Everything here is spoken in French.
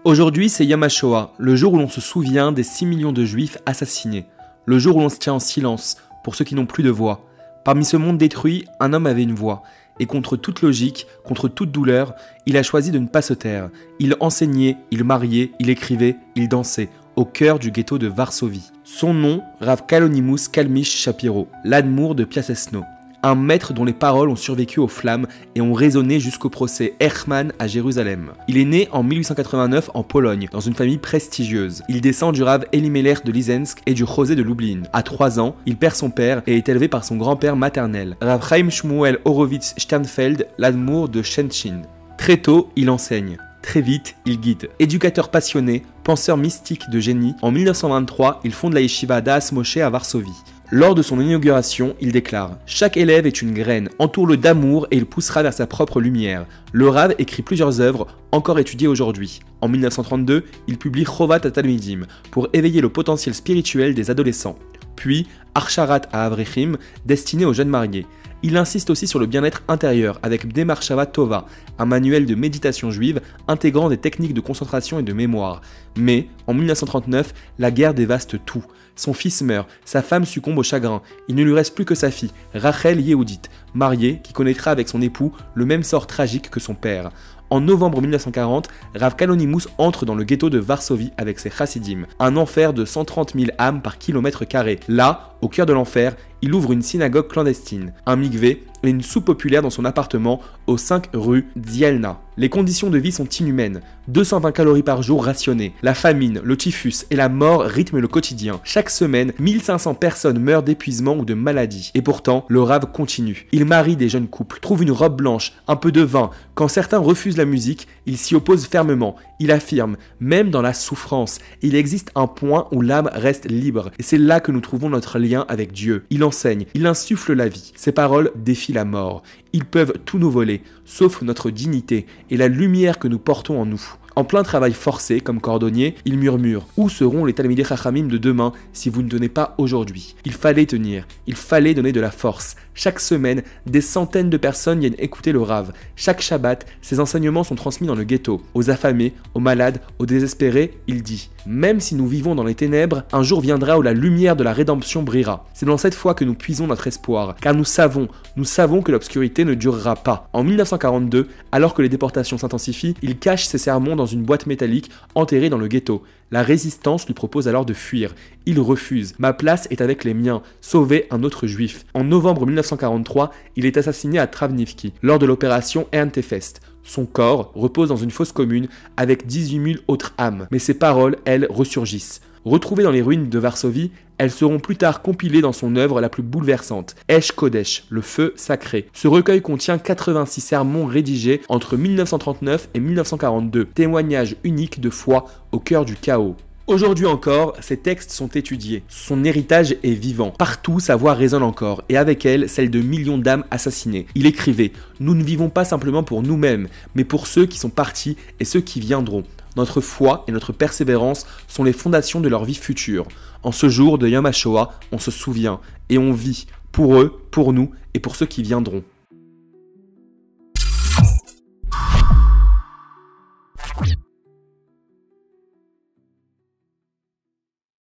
Aujourd'hui, c'est Yom HaShoah, le jour où l'on se souvient des 6 millions de juifs assassinés. Le jour où l'on se tient en silence, pour ceux qui n'ont plus de voix. Parmi ce monde détruit, un homme avait une voix. Et contre toute logique, contre toute douleur, il a choisi de ne pas se taire. Il enseignait, il mariait, il écrivait, il dansait, au cœur du ghetto de Varsovie. Son nom, Rav Kalonimus Kalmish Shapiro, l'Admour de Piaseczno. Un maître dont les paroles ont survécu aux flammes et ont résonné jusqu'au procès Eichmann à Jérusalem. Il est né en 1889 en Pologne, dans une famille prestigieuse. Il descend du Rav Elimelech de Lizensk et du José de Lublin. À 3 ans, il perd son père et est élevé par son grand-père maternel, Rav Chaim Shmuel Horowitz Sternfeld, l'Admour de Shenshin. Très tôt, il enseigne. Très vite, il guide. Éducateur passionné, penseur mystique de génie, en 1923, il fonde la yeshiva Daas Moshe à Varsovie. Lors de son inauguration, il déclare « Chaque élève est une graine, entoure-le d'amour et il poussera vers sa propre lumière ». Le Rav écrit plusieurs œuvres, encore étudiées aujourd'hui. En 1932, il publie Chovat HaTalmidim pour éveiller le potentiel spirituel des adolescents. Puis Archarat HaAvrechim, destiné aux jeunes mariés. Il insiste aussi sur le bien-être intérieur avec Bnei Marshava Tova, un manuel de méditation juive intégrant des techniques de concentration et de mémoire. Mais, en 1939, la guerre dévaste tout. Son fils meurt, sa femme succombe au chagrin, il ne lui reste plus que sa fille, Rachel Yehudit, mariée, qui connaîtra avec son époux le même sort tragique que son père. En novembre 1940, Rav Kalonimus entre dans le ghetto de Varsovie avec ses chassidim, un enfer de 130 000 âmes par kilomètre carré. Là, au cœur de l'enfer, il ouvre une synagogue clandestine, un mikvé et une soupe populaire dans son appartement aux 5 rue Dzielna. Les conditions de vie sont inhumaines. 220 calories par jour rationnées. La famine, le typhus et la mort rythment le quotidien. Chaque semaine, 1500 personnes meurent d'épuisement ou de maladie. Et pourtant, le Rav continue. Il marie des jeunes couples, trouve une robe blanche, un peu de vin. Quand certains refusent la musique, il s'y oppose fermement. Il affirme, même dans la souffrance, il existe un point où l'âme reste libre. Et c'est là que nous trouvons notre lien avec Dieu. Il enseigne, il insuffle la vie. Ses paroles défient la mort. Ils peuvent tout nous voler, sauf notre dignité et la lumière que nous portons en nous. En plein travail forcé, comme cordonnier, il murmure « Où seront les Talmidei Chachamim de demain si vous ne tenez pas aujourd'hui ?» Il fallait tenir, il fallait donner de la force. Chaque semaine, des centaines de personnes viennent écouter le Rav. Chaque Shabbat, ses enseignements sont transmis dans le ghetto. Aux affamés, aux malades, aux désespérés, il dit « Même si nous vivons dans les ténèbres, un jour viendra où la lumière de la rédemption brillera. » C'est dans cette foi que nous puisons notre espoir, car nous savons que l'obscurité ne durera pas. En 1942, alors que les déportations s'intensifient, il cache ses sermons dans une boîte métallique enterrée dans le ghetto. La résistance lui propose alors de fuir. Il refuse. « Ma place est avec les miens. Sauver un autre juif. » En novembre 1943, il est assassiné à Travnivki lors de l'opération Ernteffest. Son corps repose dans une fosse commune avec 18 000 autres âmes. Mais ses paroles, elles, ressurgissent. Retrouvées dans les ruines de Varsovie, elles seront plus tard compilées dans son œuvre la plus bouleversante, Esh Kodesh, le feu sacré. Ce recueil contient 86 sermons rédigés entre 1939 et 1942, témoignage unique de foi au cœur du chaos. Aujourd'hui encore, ces textes sont étudiés. Son héritage est vivant. Partout, sa voix résonne encore, et avec elle, celle de millions d'âmes assassinées. Il écrivait « Nous ne vivons pas simplement pour nous-mêmes, mais pour ceux qui sont partis et ceux qui viendront. Notre foi et notre persévérance sont les fondations de leur vie future. En ce jour de Yom HaShoah, on se souvient et on vit pour eux, pour nous et pour ceux qui viendront. »